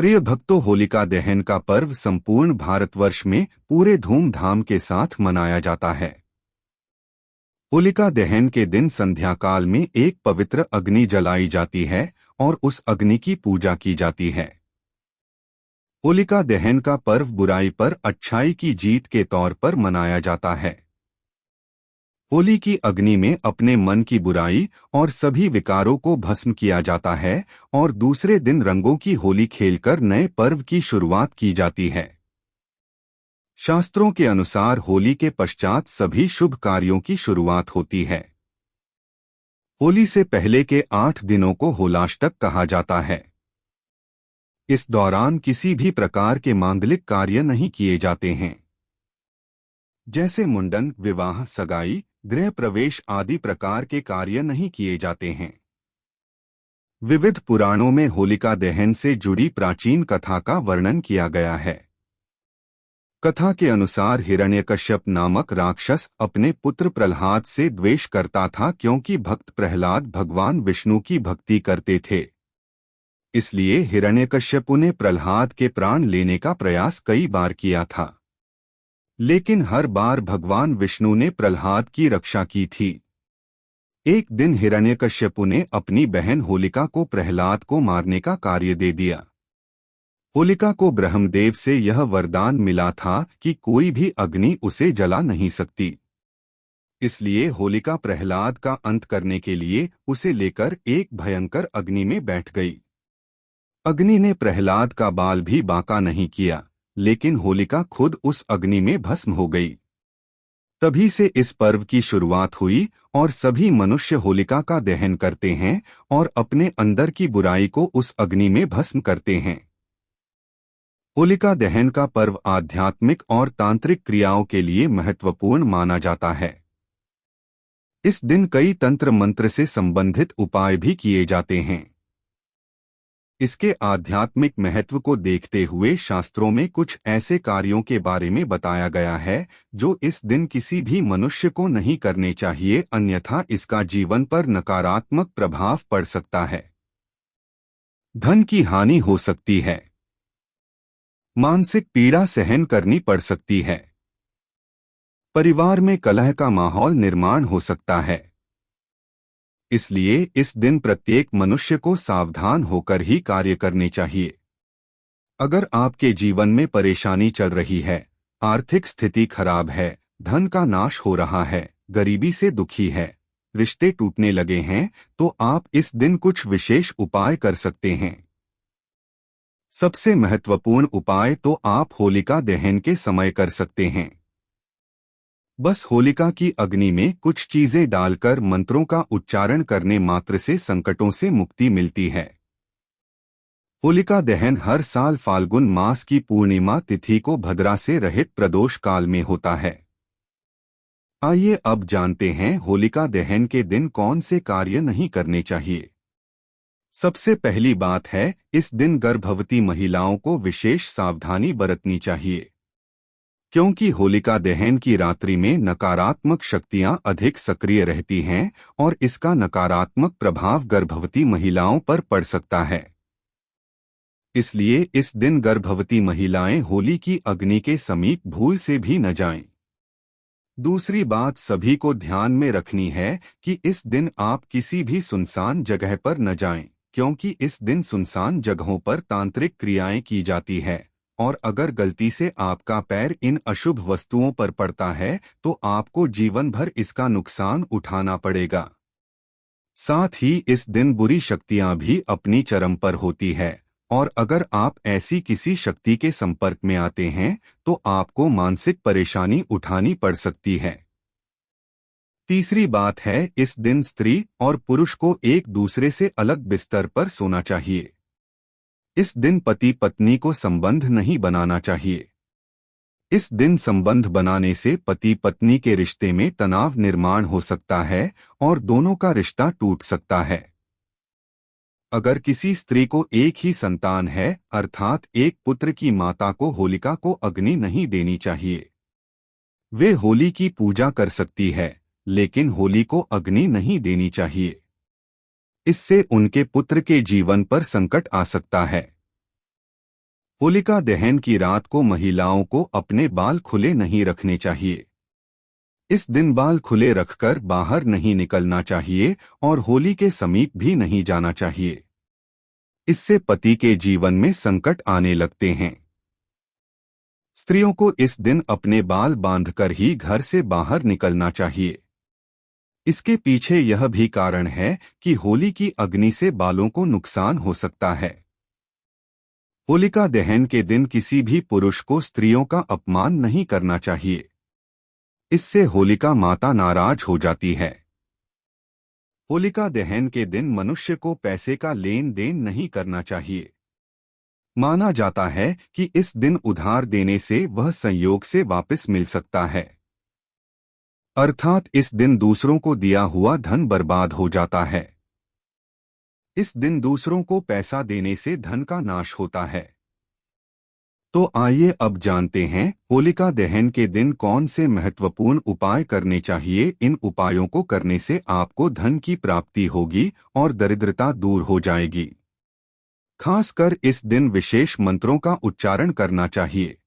प्रिय भक्तों, होलिका दहन का पर्व संपूर्ण भारतवर्ष में पूरे धूमधाम के साथ मनाया जाता है। होलिका दहन के दिन संध्याकाल में एक पवित्र अग्नि जलाई जाती है और उस अग्नि की पूजा की जाती है। होलिका दहन का पर्व बुराई पर अच्छाई की जीत के तौर पर मनाया जाता है। होली की अग्नि में अपने मन की बुराई और सभी विकारों को भस्म किया जाता है और दूसरे दिन रंगों की होली खेलकर नए पर्व की शुरुआत की जाती है। शास्त्रों के अनुसार होली के पश्चात सभी शुभ कार्यों की शुरुआत होती है। होली से पहले के 8 दिनों को होलाष्टक कहा जाता है। इस दौरान किसी भी प्रकार के मांगलिक कार्य नहीं किए जाते हैं, जैसे मुंडन, विवाह, सगाई, गृह प्रवेश आदि प्रकार के कार्य नहीं किए जाते हैं। विविध पुराणों में होलिका दहन से जुड़ी प्राचीन कथा का वर्णन किया गया है। कथा के अनुसार हिरण्यकश्यप नामक राक्षस अपने पुत्र प्रहलाद से द्वेष करता था, क्योंकि भक्त प्रहलाद भगवान विष्णु की भक्ति करते थे। इसलिए हिरण्यकश्यप ने प्रहलाद के प्राण लेने का प्रयास कई बार किया था, लेकिन हर बार भगवान विष्णु ने प्रहलाद की रक्षा की थी। एक दिन हिरण्यकश्यप ने अपनी बहन होलिका को प्रहलाद को मारने का कार्य दे दिया। होलिका को ब्रह्मदेव से यह वरदान मिला था कि कोई भी अग्नि उसे जला नहीं सकती। इसलिए होलिका प्रहलाद का अंत करने के लिए उसे लेकर एक भयंकर अग्नि में बैठ गई। अग्नि ने प्रहलाद का बाल भी बांका नहीं किया, लेकिन होलिका खुद उस अग्नि में भस्म हो गई। तभी से इस पर्व की शुरुआत हुई और सभी मनुष्य होलिका का दहन करते हैं और अपने अंदर की बुराई को उस अग्नि में भस्म करते हैं। होलिका दहन का पर्व आध्यात्मिक और तांत्रिक क्रियाओं के लिए महत्वपूर्ण माना जाता है। इस दिन कई तंत्र मंत्र से संबंधित उपाय भी किए जाते हैं। इसके आध्यात्मिक महत्व को देखते हुए शास्त्रों में कुछ ऐसे कार्यों के बारे में बताया गया है जो इस दिन किसी भी मनुष्य को नहीं करने चाहिए, अन्यथा इसका जीवन पर नकारात्मक प्रभाव पड़ सकता है। धन की हानि हो सकती है, मानसिक पीड़ा सहन करनी पड़ सकती है, परिवार में कलह का माहौल निर्माण हो सकता है। इसलिए इस दिन प्रत्येक मनुष्य को सावधान होकर ही कार्य करने चाहिए। अगर आपके जीवन में परेशानी चल रही है, आर्थिक स्थिति खराब है, धन का नाश हो रहा है, गरीबी से दुखी है, रिश्ते टूटने लगे हैं, तो आप इस दिन कुछ विशेष उपाय कर सकते हैं। सबसे महत्वपूर्ण उपाय तो आप होलिका दहन के समय कर सकते हैं। बस होलिका की अग्नि में कुछ चीजें डालकर मंत्रों का उच्चारण करने मात्र से संकटों से मुक्ति मिलती है। होलिका दहन हर साल फाल्गुन मास की पूर्णिमा तिथि को भद्रा से रहित प्रदोष काल में होता है। आइए अब जानते हैं होलिका दहन के दिन कौन से कार्य नहीं करने चाहिए। सबसे पहली बात है, इस दिन गर्भवती महिलाओं को विशेष सावधानी बरतनी चाहिए, क्योंकि होलिका दहन की रात्रि में नकारात्मक शक्तियां अधिक सक्रिय रहती हैं और इसका नकारात्मक प्रभाव गर्भवती महिलाओं पर पड़ सकता है। इसलिए इस दिन गर्भवती महिलाएं होली की अग्नि के समीप भूल से भी न जाएं। दूसरी बात सभी को ध्यान में रखनी है कि इस दिन आप किसी भी सुनसान जगह पर न जाएं, क्योंकि इस दिन सुनसान जगहों पर तांत्रिक क्रियाएं की जाती है और अगर गलती से आपका पैर इन अशुभ वस्तुओं पर पड़ता है तो आपको जीवन भर इसका नुकसान उठाना पड़ेगा। साथ ही इस दिन बुरी शक्तियां भी अपनी चरम पर होती है और अगर आप ऐसी किसी शक्ति के संपर्क में आते हैं तो आपको मानसिक परेशानी उठानी पड़ सकती है। तीसरी बात है, इस दिन स्त्री और पुरुष को एक दूसरे से अलग बिस्तर पर सोना चाहिए। इस दिन पति पत्नी को संबंध नहीं बनाना चाहिए। इस दिन संबंध बनाने से पति पत्नी के रिश्ते में तनाव निर्माण हो सकता है और दोनों का रिश्ता टूट सकता है। अगर किसी स्त्री को एक ही संतान है, अर्थात एक पुत्र की माता को होलिका को अग्नि नहीं देनी चाहिए। वे होली की पूजा कर सकती है, लेकिन होली को अग्नि नहीं देनी चाहिए। इससे उनके पुत्र के जीवन पर संकट आ सकता है। होलिका दहन की रात को महिलाओं को अपने बाल खुले नहीं रखने चाहिए। इस दिन बाल खुले रखकर बाहर नहीं निकलना चाहिए और होली के समीप भी नहीं जाना चाहिए। इससे पति के जीवन में संकट आने लगते हैं। स्त्रियों को इस दिन अपने बाल बांधकर ही घर से बाहर निकलना चाहिए। इसके पीछे यह भी कारण है कि होली की अग्नि से बालों को नुकसान हो सकता है। होलिका दहन के दिन किसी भी पुरुष को स्त्रियों का अपमान नहीं करना चाहिए। इससे होलिका माता नाराज हो जाती है। होलिका दहन के दिन मनुष्य को पैसे का लेन देन नहीं करना चाहिए। माना जाता है कि इस दिन उधार देने से वह संयोग से वापस मिल सकता है, अर्थात इस दिन दूसरों को दिया हुआ धन बर्बाद हो जाता है। इस दिन दूसरों को पैसा देने से धन का नाश होता है। तो आइए अब जानते हैं होलिका दहन के दिन कौन से महत्वपूर्ण उपाय करने चाहिए। इन उपायों को करने से आपको धन की प्राप्ति होगी और दरिद्रता दूर हो जाएगी। खासकर इस दिन विशेष मंत्रों का उच्चारण करना चाहिए।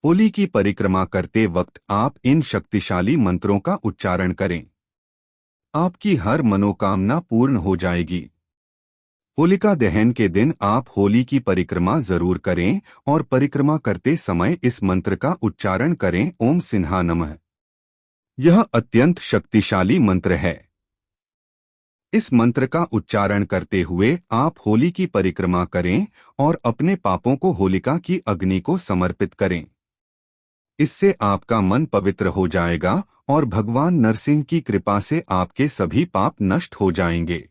होली की परिक्रमा करते वक्त आप इन शक्तिशाली मंत्रों का उच्चारण करें। आपकी हर मनोकामना पूर्ण हो जाएगी। होलिका दहन के दिन आप होली की परिक्रमा जरूर करें और परिक्रमा करते समय इस मंत्र का उच्चारण करें, ओम सिन्हा नमः। यह अत्यंत शक्तिशाली मंत्र है। इस मंत्र का उच्चारण करते हुए आप होली की परिक्रमा करें और अपने पापों को होलिका की अग्नि को समर्पित करें। इससे आपका मन पवित्र हो जाएगा और भगवान नरसिंह की कृपा से आपके सभी पाप नष्ट हो जाएंगे।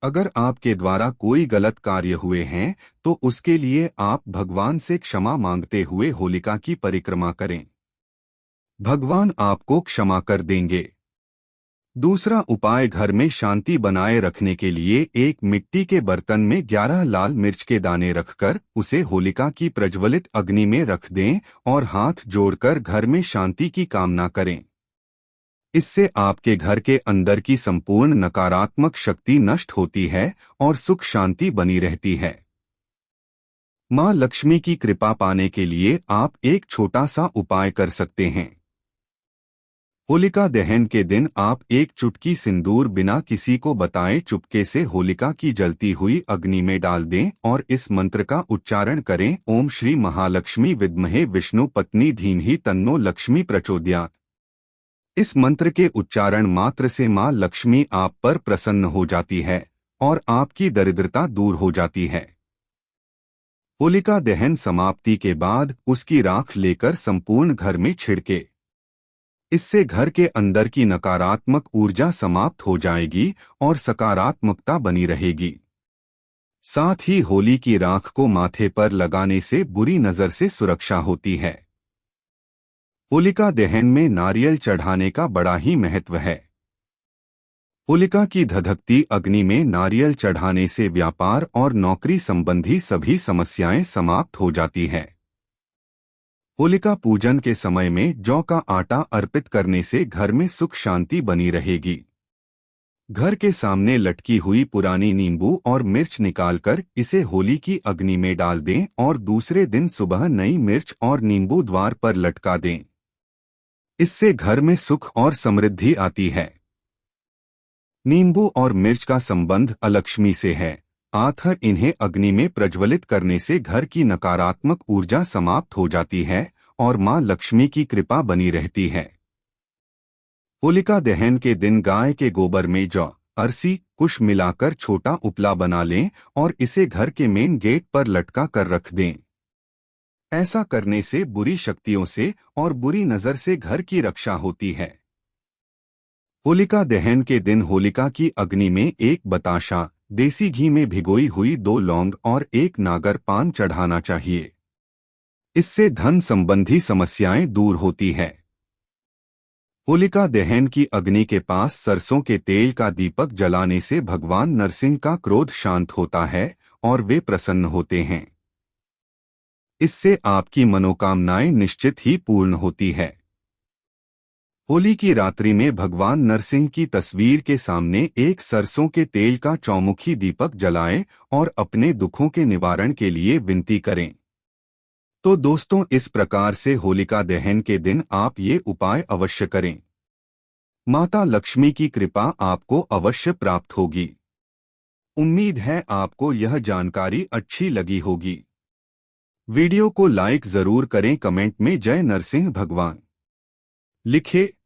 अगर आपके द्वारा कोई गलत कार्य हुए हैं तो उसके लिए आप भगवान से क्षमा मांगते हुए होलिका की परिक्रमा करें। भगवान आपको क्षमा कर देंगे। दूसरा उपाय, घर में शांति बनाए रखने के लिए एक मिट्टी के बर्तन में 11 लाल मिर्च के दाने रखकर उसे होलिका की प्रज्वलित अग्नि में रख दें और हाथ जोड़कर घर में शांति की कामना करें। इससे आपके घर के अंदर की संपूर्ण नकारात्मक शक्ति नष्ट होती है और सुख शांति बनी रहती है। मां लक्ष्मी की कृपा पाने के लिए आप एक छोटा सा उपाय कर सकते हैं। होलिका दहन के दिन आप एक चुटकी सिंदूर बिना किसी को बताए चुपके से होलिका की जलती हुई अग्नि में डाल दें और इस मंत्र का उच्चारण करें, ओम श्री महालक्ष्मी विद्महे विष्णु पत्नी धीमहि तन्नो लक्ष्मी प्रचोदयात्। इस मंत्र के उच्चारण मात्र से मां लक्ष्मी आप पर प्रसन्न हो जाती है और आपकी दरिद्रता दूर हो जाती है। होलिका दहन समाप्ति के बाद उसकी राख लेकर संपूर्ण घर में छिड़के। इससे घर के अंदर की नकारात्मक ऊर्जा समाप्त हो जाएगी और सकारात्मकता बनी रहेगी। साथ ही होली की राख को माथे पर लगाने से बुरी नजर से सुरक्षा होती है। होलिका दहन में नारियल चढ़ाने का बड़ा ही महत्व है। होलिका की धधकती अग्नि में नारियल चढ़ाने से व्यापार और नौकरी संबंधी सभी समस्याएं समाप्त हो जाती हैं। होलिका पूजन के समय में जौ का आटा अर्पित करने से घर में सुख शांति बनी रहेगी। घर के सामने लटकी हुई पुरानी नींबू और मिर्च निकालकर इसे होली की अग्नि में डाल दें और दूसरे दिन सुबह नई मिर्च और नींबू द्वार पर लटका दें। इससे घर में सुख और समृद्धि आती है। नींबू और मिर्च का संबंध अलक्ष्मी से है, अतः इन्हें अग्नि में प्रज्वलित करने से घर की नकारात्मक ऊर्जा समाप्त हो जाती है और मां लक्ष्मी की कृपा बनी रहती है। होलिका दहन के दिन गाय के गोबर में जौ, अरसी, कुश मिलाकर छोटा उपला बना लें और इसे घर के मेन गेट पर लटका कर रख दें। ऐसा करने से बुरी शक्तियों से और बुरी नजर से घर की रक्षा होती है। होलिका दहन के दिन होलिका की अग्नि में एक बताशा, देसी घी में भिगोई हुई 2 लौंग और 1 नागर पान चढ़ाना चाहिए। इससे धन संबंधी समस्याएं दूर होती है। होलिका दहन की अग्नि के पास सरसों के तेल का दीपक जलाने से भगवान नरसिंह का क्रोध शांत होता है और वे प्रसन्न होते हैं। इससे आपकी मनोकामनाएं निश्चित ही पूर्ण होती है। होली की रात्रि में भगवान नरसिंह की तस्वीर के सामने एक सरसों के तेल का चौमुखी दीपक जलाएं और अपने दुखों के निवारण के लिए विनती करें। तो दोस्तों, इस प्रकार से होलिका दहन के दिन आप ये उपाय अवश्य करें। माता लक्ष्मी की कृपा आपको अवश्य प्राप्त होगी। उम्मीद है आपको यह जानकारी अच्छी लगी होगी। वीडियो को लाइक जरूर करें, कमेंट में जय नरसिंह भगवान लिखें।